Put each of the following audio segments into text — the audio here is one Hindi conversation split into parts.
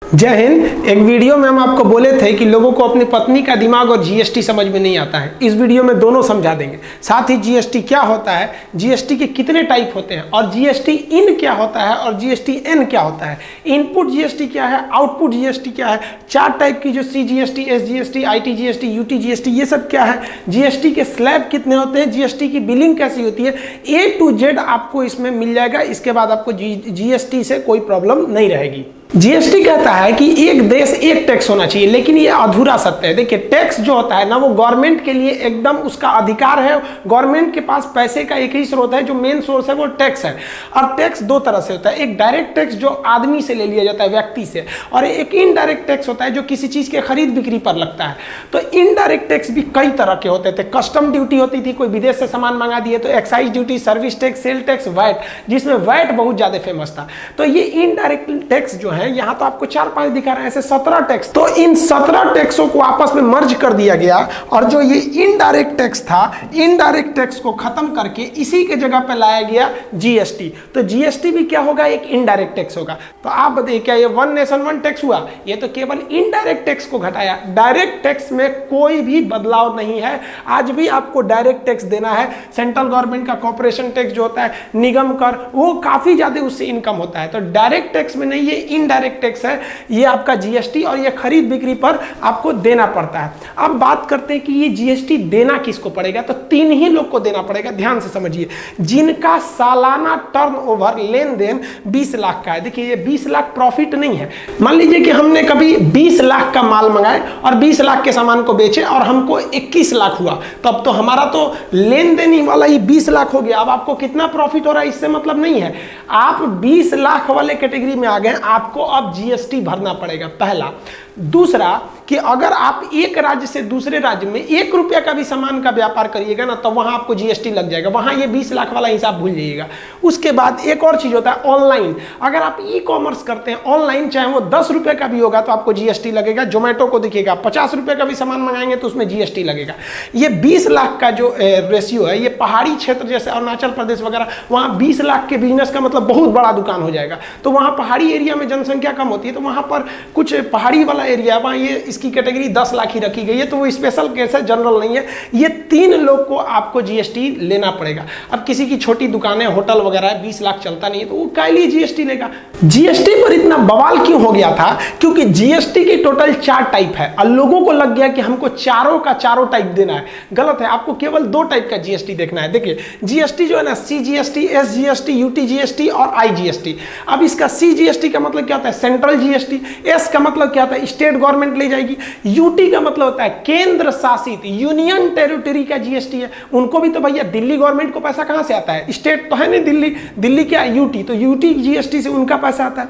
जय हिंद। एक वीडियो में हम आपको बोले थे कि लोगों को अपनी पत्नी का दिमाग और जीएसटी समझ में नहीं आता है। इस वीडियो में दोनों समझा देंगे। साथ ही जीएसटी क्या होता है, जीएसटी के कितने टाइप होते हैं और जीएसटी इन क्या होता है और जीएसटी एन क्या होता है, इनपुट जीएसटी क्या है, आउटपुट जीएसटी क्या है, 4 टाइप की जो सीजीएसटी, एसजीएसटी, आईटीजीएसटी, यूटीजीएसटी, ये सब क्या है, जीएसटी के स्लैब कितने होते हैं, जीएसटी की बिलिंग कैसी होती है, A to Z आपको इसमें मिल जाएगा। इसके बाद आपको जीएसटी से कोई प्रॉब्लम नहीं रहेगी। जीएसटी कहता है कि एक देश एक टैक्स होना चाहिए, लेकिन ये अधूरा सत्य है। देखिए, टैक्स जो होता है ना, वो गवर्नमेंट के लिए एकदम उसका अधिकार है। गवर्नमेंट के पास पैसे का एक ही स्रोत है, जो मेन सोर्स है वो टैक्स है। और टैक्स दो तरह से होता है, एक डायरेक्ट टैक्स जो आदमी से ले लिया जाता है, व्यक्ति से, और एक इनडायरेक्ट टैक्स होता है जो किसी चीज के खरीद बिक्री पर लगता है। तो इनडायरेक्ट टैक्स भी कई तरह के होते थे। कस्टम ड्यूटी होती थी, कोई विदेश से सामान मंगा दिए तो excise duty, service tax, sale tax, VAT, जिसमें वैट बहुत ज्यादा फेमस था। तो ये इनडायरेक्ट टैक्स जो है, यहां तो आपको 4-5 दिखा रहे हैं, ऐसे 17 टैक्स। तो इन 17 टैक्सों को आपस में मर्ज कर दिया गया और जो ये इनडायरेक्ट टैक्स था, इनडायरेक्ट टैक्स को खत्म करके इसी के जगह पे लाया गया जीएसटी। तो जीएसटी भी क्या होगा, एक इनडायरेक्ट टैक्स होगा। तो आप बताइए, क्या ये वन नेशन वन टैक्स हुआ? ये तो केवल इनडायरेक्ट टैक्स को घटाया। डायरेक्ट टैक्स में कोई भी बदलाव नहीं है। आज भी आपको डायरेक्ट टैक्स देना है। सेंट्रल गवर्नमेंट का कॉर्पोरेशन टैक्स जो होता है, निगम कर, वो काफी ज्यादा उससे इनकम होता है। तो डायरेक्ट टैक्स में नहीं, ये इनडायरेक्ट टैक्स है, ये आपका जीएसटी, और ये खरीद बिक्री पर आपको देना पड़ता है। अब बात करते हैं कि ये जीएसटी देना किसको पड़ेगा। तो 3 ही लोग को देना पड़ेगा। ध्यान से समझिए, जिनका सालाना टर्नओवर, लेन देन 20 लाख का है। देखिए, ये 20 लाख प्रॉफिट नहीं है। मान लीजिए कि हमने कभी 20 लाख का माल मंगाए और 20 लाख के सामान को बेचे और हमको 21 लाख हुआ, तब तो हमारा तो लेन देन ही वाला ही 20 लाख हो गया। अब आपको कितना प्रॉफिट हो रहा है इससे मतलब नहीं है। आप 20 लाख वाले कैटेगरी में आ गए, आपको अब जीएसटी भरना पड़ेगा, पहला। दूसरा कि अगर आप एक राज्य से दूसरे राज्य में 1 रुपया का भी सामान का व्यापार करिएगा ना, तो वहां आपको जीएसटी लग जाएगा। वहां ये 20 लाख वाला हिसाब भूल जाइएगा। उसके बाद एक और चीज होता है, ऑनलाइन। अगर आप ई कॉमर्स करते हैं ऑनलाइन, चाहे वो 10 रुपए का भी होगा तो आपको जीएसटी लगेगा। जोमेटो को देखिएगा, 50 रुपए का भी सामान मंगाएंगे तो उसमें जीएसटी लगेगा। ये 20 लाख का जो रेशियो है, ये पहाड़ी क्षेत्र जैसे अरुणाचल प्रदेश वगैरह, वहां 20 लाख के बिजनेस का मतलब बहुत बड़ा दुकान हो जाएगा। तो वहां पहाड़ी एरिया में जनसंख्या कम होती है, तो वहां पर कुछ पहाड़ी वाला एरिया, वहां ये इसकी कैटेगरी 10 लाख ही रखी गई है। तो वो स्पेशल केस है, जनरल नहीं है। ये 3 लोग को आपको जीएसटी लेना पड़ेगा। अब किसी की छोटी दुकान है, होटल वगैरह है, 20 लाख चलता नहीं है, तो वो क्या लिए जीएसटी लेगा। जीएसटी पर इतना बवाल क्यों हो गया था? क्योंकि जीएसटी की टोटल 4 टाइप है और लोगों को लग गया कि हमको चारों का चारों टाइप देना है। गलत है, आपको केवल 2 टाइप का जीएसटी देखना है। देखिए, जीएसटी जो है ना, सीजीएसटी, एसजीएसटी, यूटीजीएसटी और आईजीएसटी। अब इसका सीजीएसटी का मतलब क्या होता है, सेंट्रल जीएसटी। एस का मतलब क्या होता है, स्टेट गवर्नमेंट ले जाएगी। यूटी का मतलब होता है केंद्र शासित, यूनियन टेरिटरी का जीएसटी है। उनको भी तो भैया दिल्ली गवर्नमेंट को पैसा कहां से आता है, स्टेट तो है नहीं दिल्ली, दिल्ली क्या यूटी, तो यूटी जीएसटी से उनका पैसा आता है।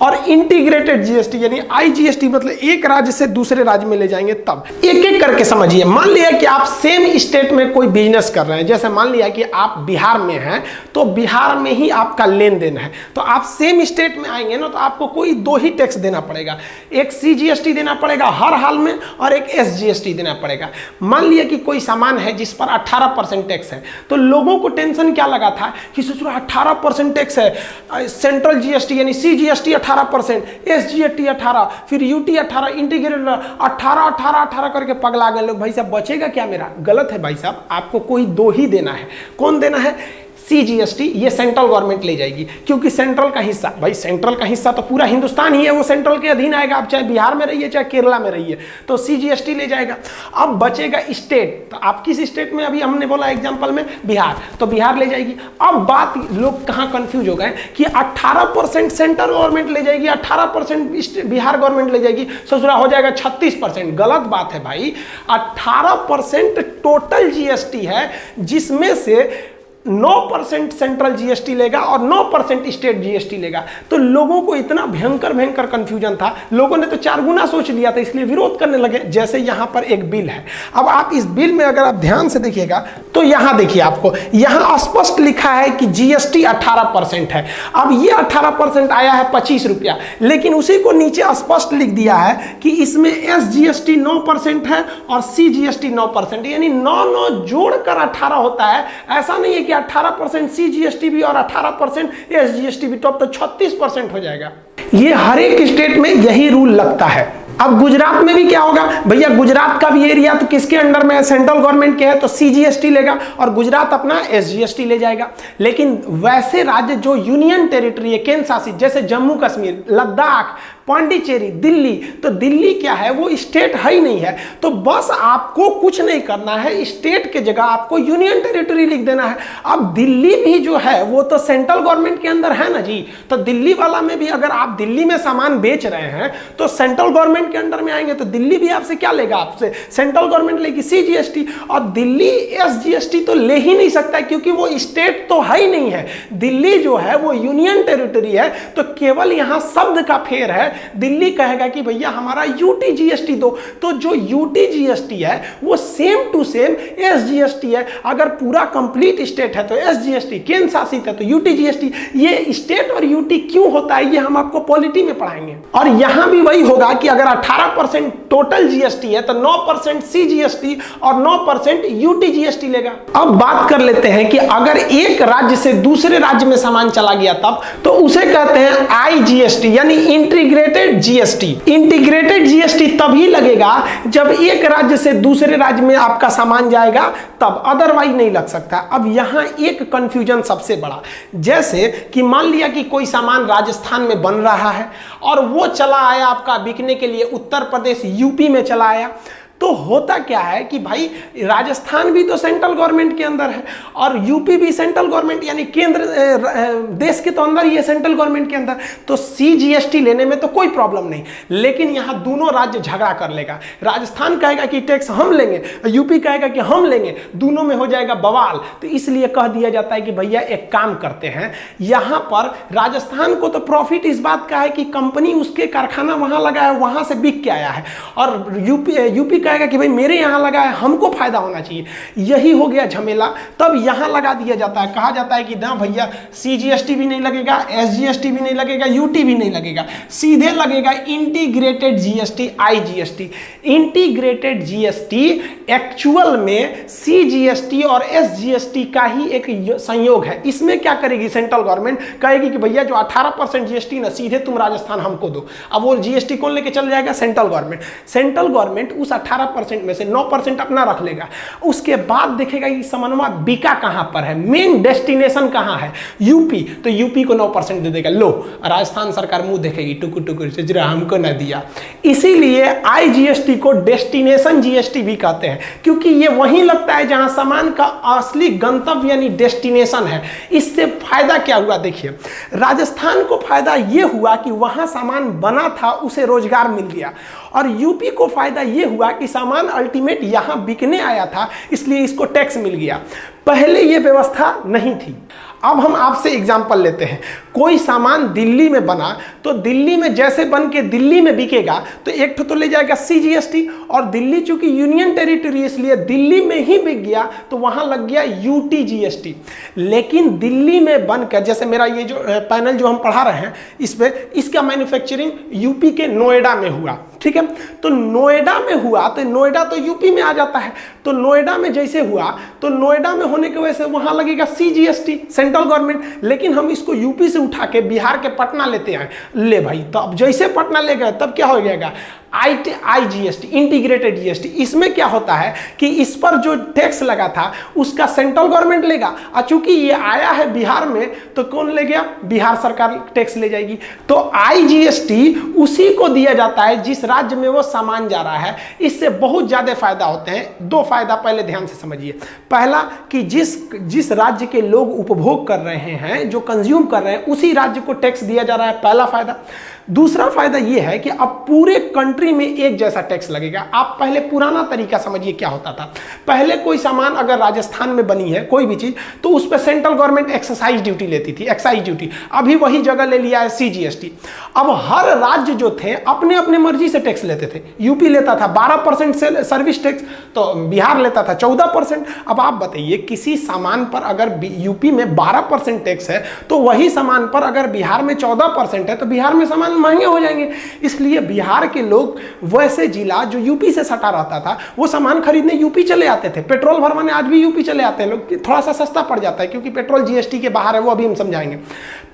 और इंटीग्रेटेड जीएसटी यानी आईजीएसटी, मतलब एक राज्य से दूसरे राज्य में ले जाएंगे। तब एक एक करके समझिए। मान लिया कि आप सेम स्टेट में कोई बिजनेस कर रहे हैं, जैसे मान लिया कि आप बिहार में हैं, तो बिहार में ही आपका लेन देन है, तो आप सेम स्टेट में आएंगे ना, तो आपको कोई 2 ही टैक्स देना पड़ेगा। एक सीजीएसटी देना पड़ेगा हर हाल में और एक एसजीएसटी देना पड़ेगा। मान लिया कि कोई सामान है जिस पर 18% टैक्स है, तो लोगों को टेंशन क्या लगा था कि सोचो 18% टैक्स है, सेंट्रल जीएसटी यानी सीजीएसटी 18%, एसजीएसटी 18%, फिर यूटी 18%, इंटीग्रेटेड 18 करके पगला गए लोग। भाई साहब बचेगा क्या मेरा? गलत है भाई साहब, आपको कोई 2 ही देना है। कौन देना है? सीजीएसटी, ये सेंट्रल गवर्नमेंट ले जाएगी, क्योंकि सेंट्रल का हिस्सा, भाई सेंट्रल का हिस्सा तो पूरा हिंदुस्तान ही है, वो सेंट्रल के अधीन आएगा। आप चाहे बिहार में रहिए चाहे केरला में रहिए, तो सीजीएसटी ले जाएगा। अब बचेगा स्टेट, तो आप किस स्टेट में, अभी हमने बोला एग्जांपल में बिहार, तो बिहार ले जाएगी। अब बात, लोग कहां कंफ्यूज हो गए कि 18% सेंट्रल गवर्नमेंट ले जाएगी, 18% बिहार गवर्नमेंट ले जाएगी, ससुरा हो जाएगा 36%। गलत बात है भाई, 18% टोटल जीएसटी है, जिसमें से 9% सेंट्रल जीएसटी लेगा और 9% स्टेट जीएसटी लेगा। तो लोगों को इतना भयंकर कंफ्यूजन था, लोगों ने तो 4 गुना सोच लिया था, इसलिए विरोध करने लगे। जैसे यहां पर एक बिल है, अब आप इस बिल में अगर आप ध्यान से देखिएगा तो यहां देखिए, आपको यहां स्पष्ट लिखा है कि जीएसटी 18% है। अब ये 18% आया है 25 रुपया, लेकिन उसी को नीचे स्पष्ट लिख दिया है कि इसमें एसजीएसटी 9% है और सीजीएसटी 9%, यानी 9 जोड़कर 18 होता है। ऐसा नहीं है कि 18% CGST भी और 18% SGST भी, तो अब तो 36% हो जाएगा। ये हर एक स्टेट में यही रूल लगता है। अब गुजरात में भी क्या होगा भैया, गुजरात का भी एरिया तो किसके अंडर में है, सेंट्रल गवर्नमेंट के है, तो CGST लेगा और गुजरात अपना SGST ले जाएगा। लेकिन वैसे राज्य जो यूनियन टेरिटरी है, केंद्र शासित, जैसे जम्मू कश्मीर, लद्दाख, पांडिचेरी, दिल्ली, तो दिल्ली क्या है, वो स्टेट है ही नहीं है। तो बस आपको कुछ नहीं करना है, स्टेट के जगह आपको यूनियन टेरिटरी लिख देना है। अब दिल्ली भी जो है वो तो सेंट्रल गवर्नमेंट के अंदर है ना जी, तो दिल्ली वाला में भी अगर आप दिल्ली में सामान बेच रहे हैं तो सेंट्रल गवर्नमेंट के अंडर में आएंगे, तो दिल्ली भी आपसे क्या लेगा, आपसे सेंट्रल गवर्नमेंट लेगी CGST, और दिल्ली SGST तो ले ही नहीं सकता क्योंकि वो स्टेट तो है ही नहीं है। दिल्ली जो है वो यूनियन टेरिटरी है, तो केवल यहां शब्द का फेर है। दिल्ली कहेगा कि भैया हमारा UTGST दो, तो जो UTGST है वो सेम टू सेम SGST है। अगर पूरा कंप्लीट स्टेट है तो SGST, केंद्र शासित है तो UTGST। ये स्टेट और UT क्यों होता है ये हम आपको पॉलिटी में पढ़ाएंगे। और यहां भी वही होगा कि अगर 18% टोटल GST है तो 9% CGST और 9% UTGST लेगा। अब बात कर लेते हैं कि अगर एक राज्य से दूसरे राज्य में सामान चला गया तब, तो उसे कहते हैं IGST, यानी इंटीग्रेटेड GST। इंटीग्रेटेड GST तभी लगेगा जब एक राज्य से दूसरे राज्य में आपका सामान जाएगा तब, अदरवाइज नहीं लग सकता। अब यहां एक कंफ्यूजन सबसे बड़ा, जैसे कि मान लिया कि कोई सामान राजस्थान में बन रहा है और वो चला आया आपका बिकने के लिए उत्तर प्रदेश UP में चला आया, तो होता क्या है कि भाई राजस्थान भी तो सेंट्रल गवर्नमेंट के अंदर है और यूपी भी सेंट्रल गवर्नमेंट, यानी केंद्र देश के तो अंदर ही है, सेंट्रल गवर्नमेंट के अंदर, तो CGST लेने में तो कोई प्रॉब्लम नहीं। लेकिन यहाँ दोनों राज्य झगड़ा कर लेगा, राजस्थान कहेगा कि टैक्स हम लेंगे, यूपी कहेगा कि हम लेंगे, दोनों में हो जाएगा बवाल। तो इसलिए कह दिया जाता है कि भैया एक काम करते हैं, यहाँ पर राजस्थान को तो प्रॉफिट इस बात का है कि कंपनी उसके कारखाना वहां लगा है, वहां से बिक के आया है, और यूपी कहेगा कि भाई मेरे यहां लगा है, हमको फायदा होना चाहिए। यही हो गया झमेला। तब यहां लगा दिया जाता है, कहा जाता है कि ना भैया CGST भी नहीं लगेगा, SGST भी नहीं लगेगा, UT भी नहीं लगेगा, सीधे लगेगा integrated GST, IGST। Integrated GST actual में CGST और SGST का ही एक संयोग है। इसमें क्या करेगी सेंट्रल गवर्नमेंट, कहेगी कि भैया जो 18% GST ना सीधे तुम राजस्थान हमको दो। अब वो GST कौन लेके चल जाएगा, सेंट्रल गवर्नमेंट। सेंट्रल गवर्नमेंट उस 18% में से 9% अपना रख लेगा। उसके बाद देखेगा कि सामानवा बिका कहां पर है, मेन डेस्टिनेशन कहां है, यूपी, तो यूपी को 9% दे देगा। लो, राजस्थान सरकार मुंह देखेगी टुकुर टुकुर से, जरा हमको ना दिया। इसीलिए IGST को डेस्टिनेशन GST भी कहते हैं, क्योंकि ये वहीं लगता है जहां सामान का असली गंतव्य यानी डेस्टिनेशन है। इससे फायदा क्या हुआ, देखिए राजस्थान को फायदा यह हुआ कि वहां सामान बना था, उसे रोजगार मिल गया, और यूपी को फायदा यह हुआ कि सामान अल्टीमेट यहां बिकने आया था, इसलिए इसको टैक्स मिल गया। पहले यह व्यवस्था नहीं थी। अब हम आपसे एग्जांपल लेते हैं, कोई सामान दिल्ली में बना तो दिल्ली में जैसे बन के दिल्ली में बिकेगा तो एक तो ले जाएगा CGST, और दिल्ली चूंकि यूनियन टेरिटरी इसलिए दिल्ली में ही बिक गया तो वहां लग गया UTGST। लेकिन दिल्ली में बनकर, जैसे मेरा ये जो पैनल जो हम पढ़ा रहे हैं इसमें, इसका मैन्युफैक्चरिंग यूपी के नोएडा में हुआ, ठीक है। तो नोएडा में हुआ तो नोएडा तो यूपी में आ जाता है, तो नोएडा में जैसे हुआ तो नोएडा में होने की वजह से वहां लगेगा CGST, सेंट्रल गवर्नमेंट। लेकिन हम इसको यूपी से उठा के बिहार के पटना लेते हैं, ले भाई, तो अब जैसे पटना ले गए तब क्या हो जाएगा, IGST, इंटीग्रेटेड GST। इसमें क्या होता है कि इस पर जो टैक्स लगा था उसका सेंट्रल गवर्नमेंट लेगा, और चूंकि ये आया है बिहार में तो कौन ले गया, बिहार सरकार टैक्स ले जाएगी। तो IGST उसी को दिया जाता है जिस राज्य में वो सामान जा रहा है। इससे बहुत ज्यादा फायदा होते हैं। दो फायदा पहले ध्यान से समझिए। पहला कि जिस राज्य के लोग उपभोग कर रहे हैं, जो कंज्यूम कर रहे हैं, उसी राज्य को टैक्स दिया जा रहा है, पहला फायदा। दूसरा फायदा यह है कि अब पूरे कंट्री में एक जैसा टैक्स लगेगा। आप पहले पुराना तरीका समझिए क्या होता था। पहले कोई सामान अगर राजस्थान में बनी है कोई भी चीज, तो उस पर सेंट्रल गवर्नमेंट एक्साइज ड्यूटी लेती थी, एक्साइज ड्यूटी। अभी वही जगह ले लिया है CGST। अब हर राज्य जो थे अपने अपने मर्जी से टैक्स लेते थे। यूपी लेता था 12% से सर्विस टैक्स, तो बिहार लेता था 14%। अब आप बताइए, किसी सामान पर अगर यूपी में 12% टैक्स है तो वही सामान पर अगर बिहार में 14% है तो बिहार में सामान सामान महंगे हो जाएंगे। इसलिए बिहार के लोग वैसे जिला जो यूपी से सटा रहता था वो सामान खरीदने यूपी चले आते थे, पेट्रोल भरवाने आज भी यूपी चले आते हैं लोग, थोड़ा सा सस्ता पड़ जाता है क्योंकि पेट्रोल जीएसटी के बाहर है, वो अभी हम समझाएंगे।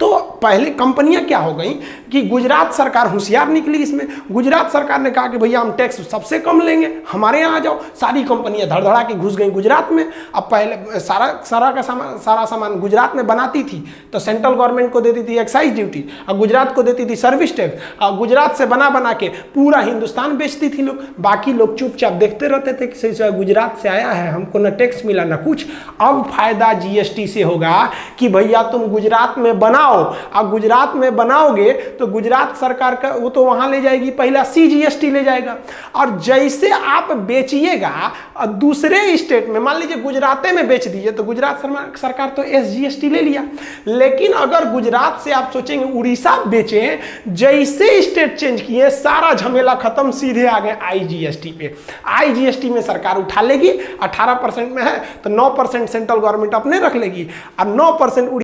तो पहले कंपनियां क्या हो गई कि गुजरात सरकार होशियार निकली इसमें, गुजरात सरकार ने कहा कि भैया हम टैक्स सबसे कम लेंगे, हमारे यहाँ आ जाओ। सारी कंपनियां धड़धड़ा के घुस गई गुजरात में। अब पहले सारा सामान गुजरात में बनाती थी तो सेंट्रल गवर्नमेंट को देती थी एक्साइज ड्यूटी, और गुजरात को देती थी सर्विस टैक्स, और गुजरात से बना के पूरा हिंदुस्तान बेचती थी लोग। बाकी लोग चुपचाप देखते रहते थे कि गुजरात से आया है, हमको ना टैक्स मिला ना कुछ। अब फायदा जीएसटी से होगा कि भैया तुम गुजरात में बनाओ, और गुजरात में बनाओगे तो गुजरात सरकार का वो तो वहां ले जाएगी, पहला सीजीएसटी ले जाएगा। और जैसे आप बेचिएगा दूसरे स्टेट में, मान लीजिए गुजरात में बेच दीजिए तो गुजरात सरकार तो एसजीएसटी ले लिया। लेकिन अगर गुजरात से आप सोचेंगे उड़ीसा बेचें, जैसे स्टेट चेंज किए सारा झमेला खत्म, सीधे आ गए आईजीएसटी पे। आईजीएसटी में सरकार उठा लेगी, 18% में है तो 9% सेंट्रल गवर्नमेंट अपने रख लेगी और 9%